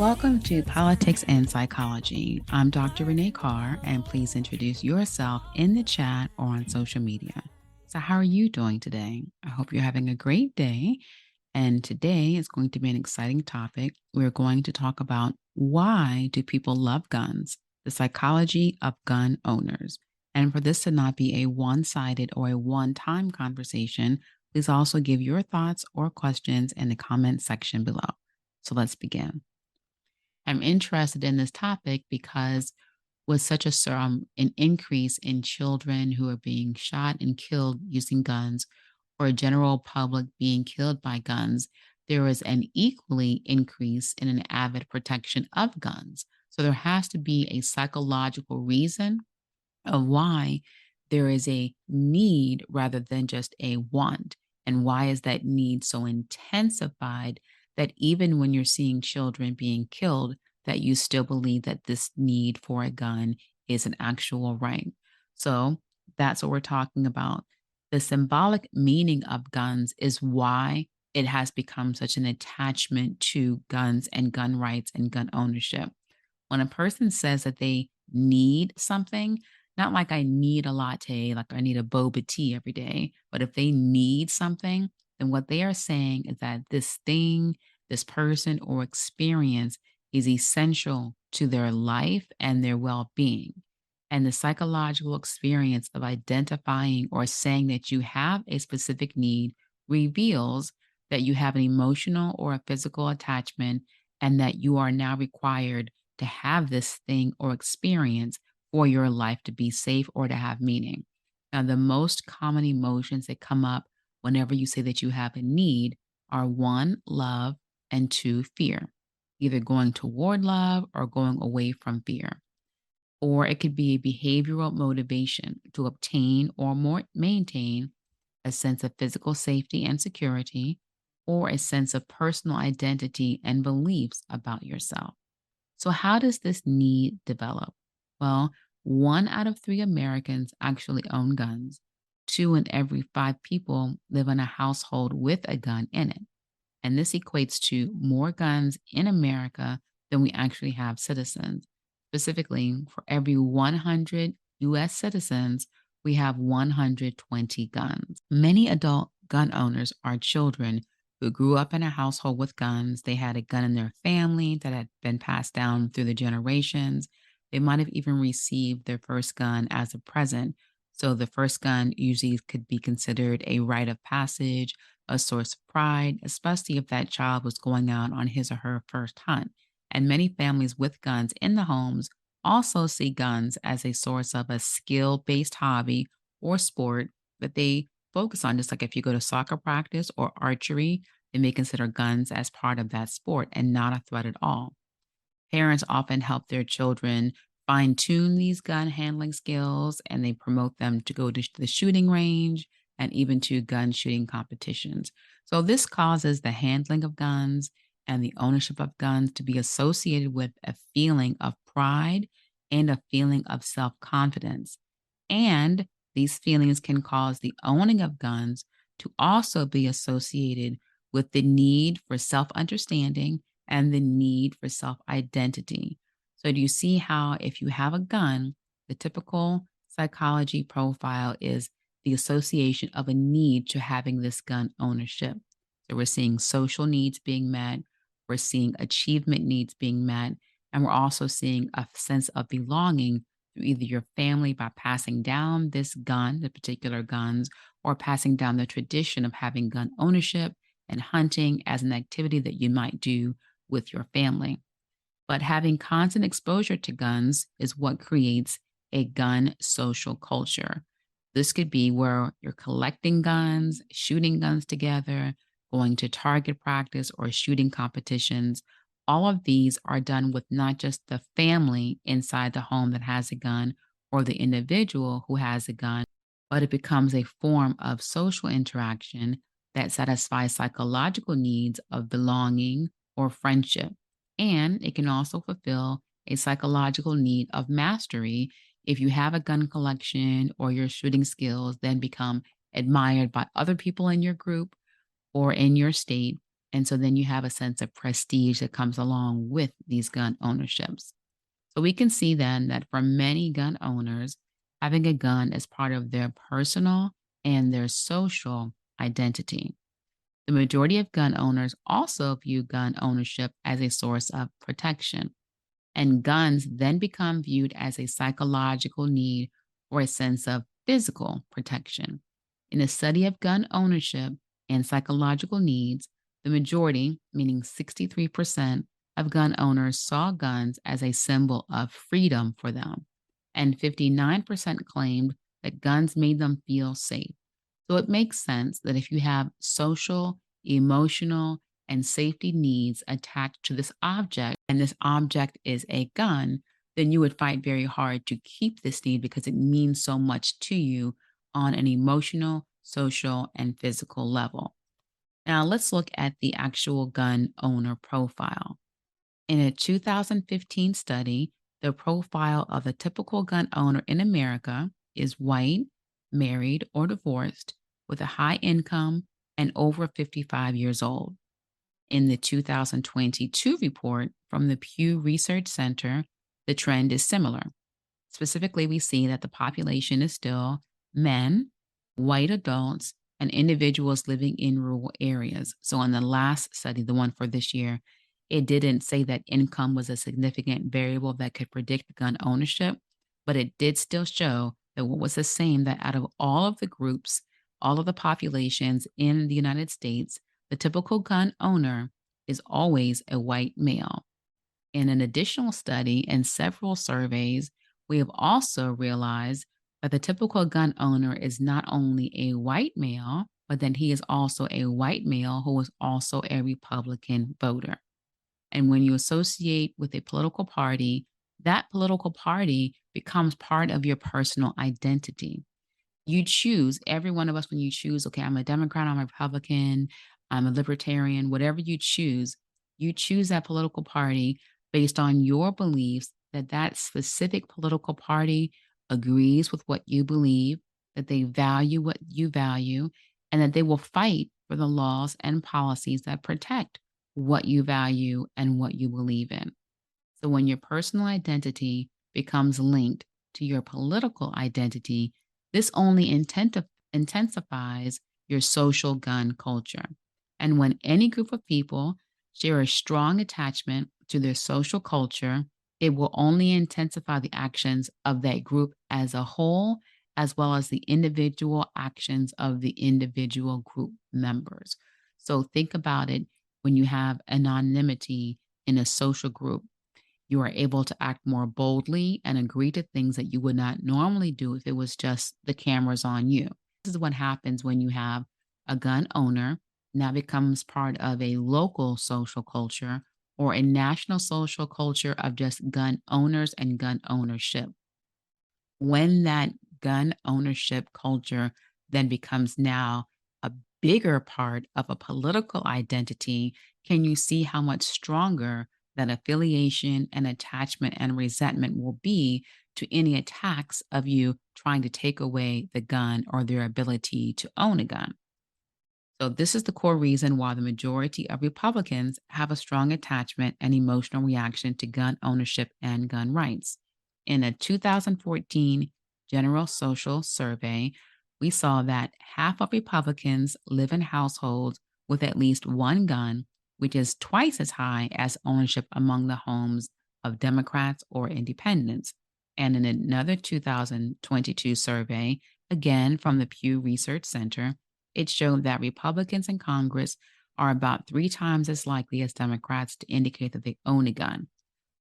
Welcome to Politics and Psychology. I'm Dr. Renee Carr, and please introduce yourself in the chat or on social media. So, how are you doing today? I hope you're having a great day. And today is going to be an exciting topic. We're going to talk about why do people love guns, the psychology of gun owners. And for this to not be a one-sided or a one-time conversation, please also give your thoughts or questions in the comment section below. So let's begin. I'm interested in this topic because with such an increase in children who are being shot and killed using guns, or a general public being killed by guns, there is an equally increase in an avid protection of guns. So there has to be a psychological reason of why there is a need rather than just a want. And why is that need so intensified that even when you're seeing children being killed, that you still believe that this need for a gun is an actual right? So that's what we're talking about. The symbolic meaning of guns is why it has become such an attachment to guns and gun rights and gun ownership. When a person says that they need something, not like I need a latte, like I need a boba tea every day, but if they need something, then what they are saying is that this thing, this person or experience is essential to their life and their well being. And the psychological experience of identifying or saying that you have a specific need reveals that you have an emotional or a physical attachment and that you are now required to have this thing or experience for your life to be safe or to have meaning. Now, the most common emotions that come up whenever you say that you have a need are one, love, and two, fear, either going toward love or going away from fear. Or it could be a behavioral motivation to obtain or more maintain a sense of physical safety and security, or a sense of personal identity and beliefs about yourself. So, how does this need develop? Well, one out of three Americans actually own guns. Two in every five people live in a household with a gun in it. And this equates to more guns in America than we actually have citizens. Specifically, for every 100 US citizens, we have 120 guns. Many adult gun owners are children who grew up in a household with guns. They had a gun in their family that had been passed down through the generations. They might have even received their first gun as a present. So the first gun usually could be considered a rite of passage, a source of pride, especially if that child was going out on his or her first hunt. And many families with guns in the homes also see guns as a source of a skill based hobby or sport that they focus on. Just like if you go to soccer practice or archery, they may consider guns as part of that sport and not a threat at all. Parents often help their children fine tune these gun handling skills and they promote them to go to the shooting range and even to gun shooting competitions. So, this causes the handling of guns and the ownership of guns to be associated with a feeling of pride and a feeling of self confidence. And these feelings can cause the owning of guns to also be associated with the need for self understanding and the need for self identity. So, do you see how if you have a gun, the typical psychology profile is the association of a need to having this gun ownership? So, we're seeing social needs being met, we're seeing achievement needs being met, and we're also seeing a sense of belonging through either your family by passing down this gun, the particular guns, or passing down the tradition of having gun ownership and hunting as an activity that you might do with your family. But having constant exposure to guns is what creates a gun social culture. This could be where you're collecting guns, shooting guns together, going to target practice or shooting competitions. All of these are done with not just the family inside the home that has a gun or the individual who has a gun, but it becomes a form of social interaction that satisfies psychological needs of belonging or friendship. And it can also fulfill a psychological need of mastery if you have a gun collection or your shooting skills then become admired by other people in your group or in your state, And so then you have a sense of prestige that comes along with these gun ownerships. So we can see then that for many gun owners, having a gun is part of their personal and their social identity. The majority of gun owners also view gun ownership as a source of protection, and guns then become viewed as a psychological need or a sense of physical protection. In a study of gun ownership and psychological needs, the majority, meaning 63%, of gun owners saw guns as a symbol of freedom for them, and 59% claimed that guns made them feel safe. So it makes sense that if you have social, emotional, and safety needs attached to this object, and this object is a gun, then you would fight very hard to keep this need because it means so much to you on an emotional, social, and physical level. Now, let's look at the actual gun owner profile. In a 2015 study, the profile of a typical gun owner in America is white, married, or divorced, with a high income and over 55 years old. In the 2022 report from the Pew Research Center, the trend is similar. Specifically, we see that the population is still men, white adults, and individuals living in rural areas. So, in the last study, the one for this year, it didn't say that income was a significant variable that could predict gun ownership, but it did still show that what was the same that out of all of the groups, all of the populations in the United States, the typical gun owner is always a white male. In an additional study and several surveys, we have also realized that the typical gun owner is not only a white male, but then he is also a white male who is also a Republican voter. And when you associate with a political party, that political party becomes part of your personal identity. You choose, every one of us, when you choose, okay, I'm a Democrat, I'm a Republican, I'm a libertarian, whatever you choose that political party based on your beliefs that that specific political party agrees with what you believe, that they value what you value, and that they will fight for the laws and policies that protect what you value and what you believe in. So when your personal identity becomes linked to your political identity, this only intensifies your social gun culture. And when any group of people share a strong attachment to their social culture, it will only intensify the actions of that group as a whole, as well as the individual actions of the individual group members. So think about it when you have anonymity in a social group, you are able to act more boldly and agree to things that you would not normally do if it was just the cameras on you. This is what happens when you have a gun owner now becomes part of a local social culture or a national social culture of just gun owners and gun ownership. When that gun ownership culture then becomes now a bigger part of a political identity, can you see how much stronger that affiliation and attachment and resentment will be to any attacks of you trying to take away the gun or their ability to own a gun? So, this is the core reason why the majority of Republicans have a strong attachment and emotional reaction to gun ownership and gun rights. In a 2014 General Social Survey, we saw that half of Republicans live in households with at least one gun, which is twice as high as ownership among the homes of Democrats or independents. And in another 2022 survey, again from the Pew Research Center, it showed that Republicans in Congress are about three times as likely as Democrats to indicate that they own a gun.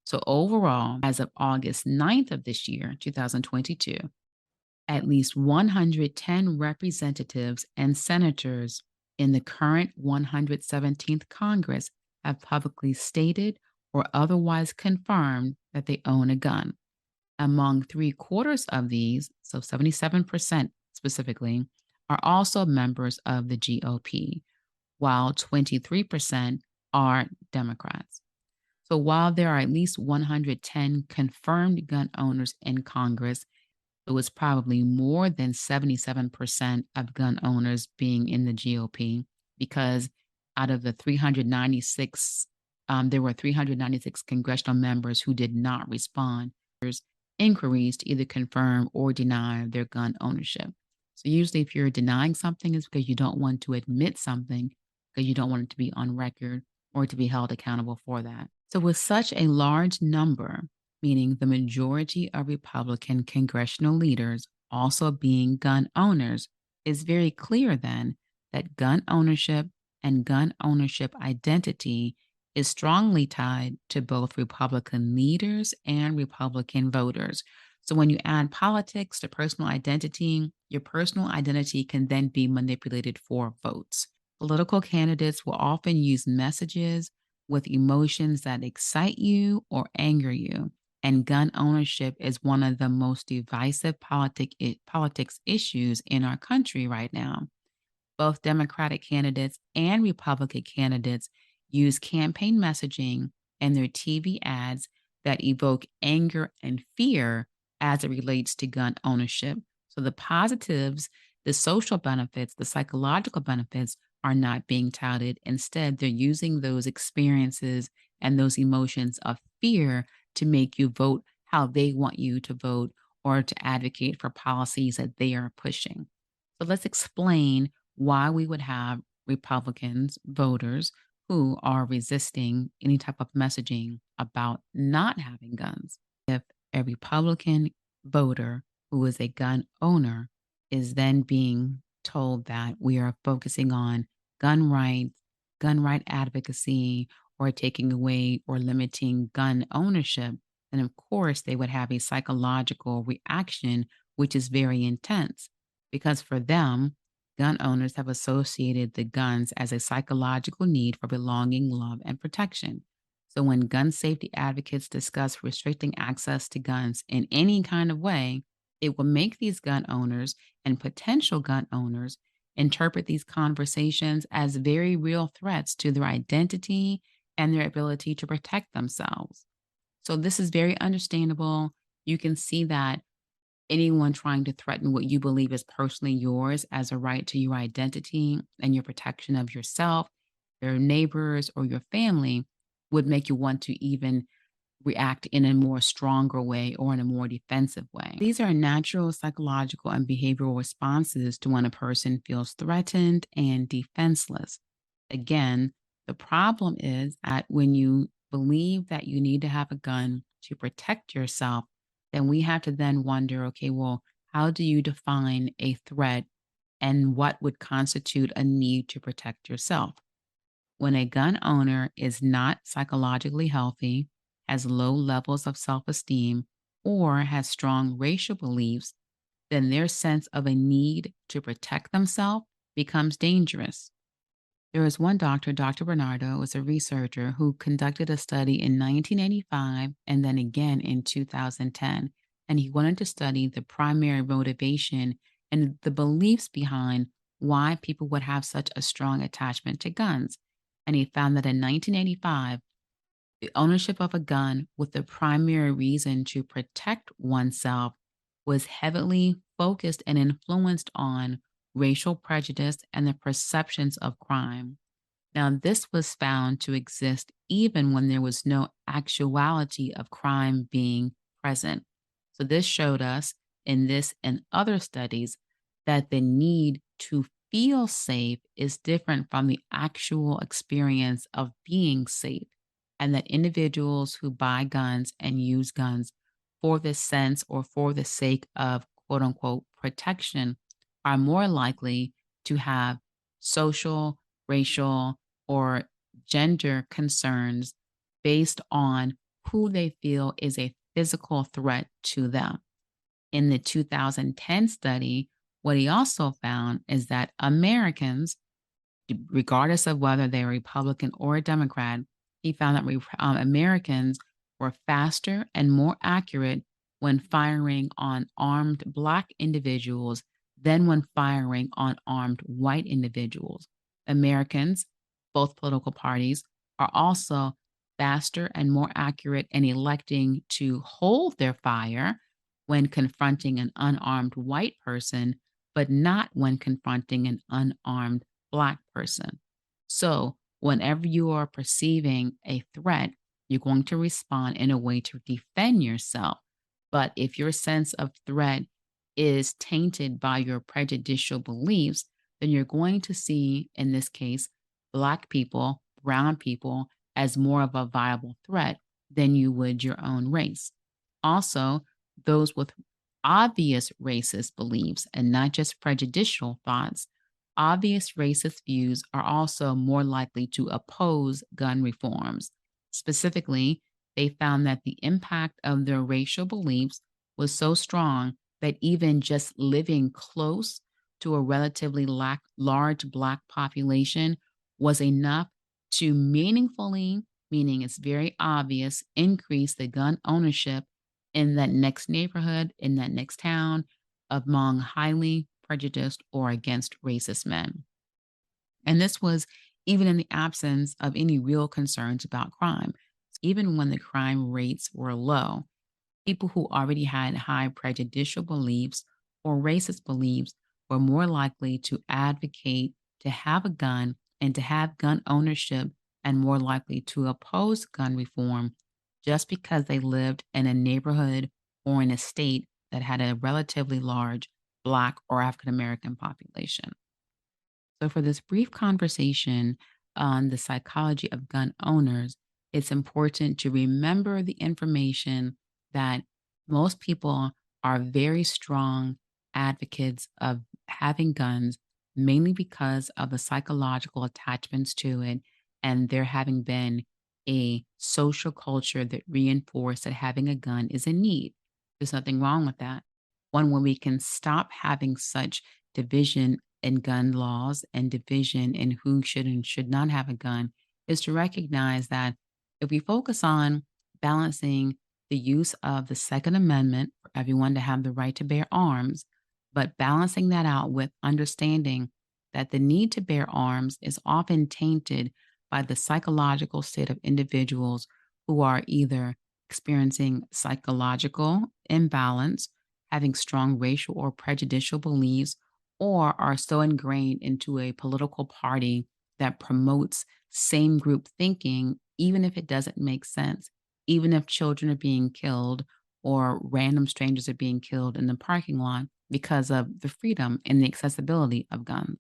So, overall, as of August 9th of this year, 2022, at least 110 representatives and senators in the current 117th Congress have publicly stated or otherwise confirmed that they own a gun. Among three-quarters of these, so 77% specifically, are also members of the GOP, while 23% are Democrats. So while there are at least 110 confirmed gun owners in Congress, it was probably more than 77% of gun owners being in the GOP because out of the 396, there were 396 congressional members who did not respond to inquiries to either confirm or deny their gun ownership. So usually if you're denying something, it's because you don't want to admit something, because you don't want it to be on record or to be held accountable for that. So with such a large number, meaning the majority of Republican congressional leaders also being gun owners, it's very clear then that gun ownership and gun ownership identity is strongly tied to both Republican leaders and Republican voters. So when you add politics to personal identity, your personal identity can then be manipulated for votes. Political candidates will often use messages with emotions that excite you or anger you. And gun ownership is one of the most divisive politics issues in our country right now. Both Democratic candidates and Republican candidates use campaign messaging and their TV ads that evoke anger and fear as it relates to gun ownership. So the positives, the social benefits, the psychological benefits are not being touted. Instead, they're using those experiences and those emotions of fear to make you vote how they want you to vote or to advocate for policies that they are pushing. So let's explain why we would have Republicans, voters, who are resisting any type of messaging about not having guns. If a Republican voter who is a gun owner is then being told that we are focusing on gun rights, gun right advocacy, or taking away or limiting gun ownership, then of course they would have a psychological reaction, which is very intense because for them, gun owners have associated the guns as a psychological need for belonging, love, and protection. So when gun safety advocates discuss restricting access to guns in any kind of way, it will make these gun owners and potential gun owners interpret these conversations as very real threats to their identity and their ability to protect themselves. So this is very understandable. You can see that anyone trying to threaten what you believe is personally yours as a right to your identity and your protection of yourself, your neighbors, or your family would make you want to even react in a more stronger way or in a more defensive way. These are natural psychological and behavioral responses to when a person feels threatened and defenseless. Again, the problem is that when you believe that you need to have a gun to protect yourself, then we have to then wonder, okay, well, how do you define a threat and what would constitute a need to protect yourself? When a gun owner is not psychologically healthy, has low levels of self esteem, or has strong racial beliefs, then their sense of a need to protect themselves becomes dangerous. There was one doctor, Dr. Bernardo, was a researcher who conducted a study in 1985 and then again in 2010. And he wanted to study the primary motivation and the beliefs behind why people would have such a strong attachment to guns. And he found that in 1985, the ownership of a gun with the primary reason to protect oneself was heavily focused and influenced on racial prejudice and the perceptions of crime. Now, this was found to exist even when there was no actuality of crime being present. So, this showed us in this and other studies that the need to feel safe is different from the actual experience of being safe, and that individuals who buy guns and use guns for the sense or for the sake of quote unquote protection are more likely to have social, racial, or gender concerns based on who they feel is a physical threat to them. In the 2010 study, what he also found is that Americans, regardless of whether they're Republican or Democrat, he found that Americans were faster and more accurate when firing on armed Black individuals than when firing on armed white individuals. Americans, both political parties, are also faster and more accurate in electing to hold their fire when confronting an unarmed white person, but not when confronting an unarmed Black person. So, Whenever you are perceiving a threat, you're going to respond in a way to defend yourself. But if your sense of threat is tainted by your prejudicial beliefs, then you're going to see, in this case, Black people, brown people, as more of a viable threat than you would your own race. Also, those with obvious racist beliefs and not just prejudicial thoughts, obvious racist views are also more likely to oppose gun reforms. Specifically, they found that the impact of their racial beliefs was so strong that even just living close to a relatively large Black population was enough to meaningfully, meaning it's very obvious, increase the gun ownership in that next neighborhood, in that next town, among highly prejudiced or against racist men. And this was even in the absence of any real concerns about crime. Even when the crime rates were low, people who already had high prejudicial beliefs or racist beliefs were more likely to advocate to have a gun and to have gun ownership and more likely to oppose gun reform just because they lived in a neighborhood or in a state that had a relatively large Black or African American population. So, for this brief conversation on the psychology of gun owners, it's important to remember the information that most people are very strong advocates of having guns, mainly because of the psychological attachments to it, and there having been a social culture that reinforced that having a gun is a need. There's nothing wrong with that. One where we can stop having such division in gun laws and division in who should and should not have a gun is to recognize that if we focus on balancing the use of the Second Amendment for everyone to have the right to bear arms, but balancing that out with understanding that the need to bear arms is often tainted by the psychological state of individuals who are either experiencing psychological imbalance, having strong racial or prejudicial beliefs, or are so ingrained into a political party that promotes same group thinking, even if it doesn't make sense, even if children are being killed or random strangers are being killed in the parking lot because of the freedom and the accessibility of guns.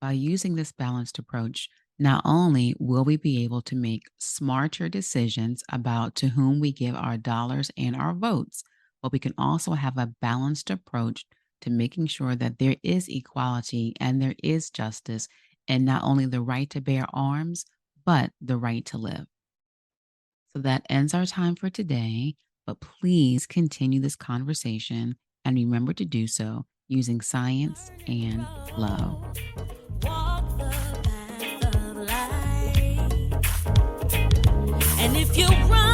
By using this balanced approach, not only will we be able to make smarter decisions about to whom we give our dollars and our votes, but we can also have a balanced approach to making sure that there is equality and there is justice, and not only the right to bear arms, but the right to live. So that ends our time for today, but please continue this conversation and remember to do so using science and love. Walk the path of light. And if you run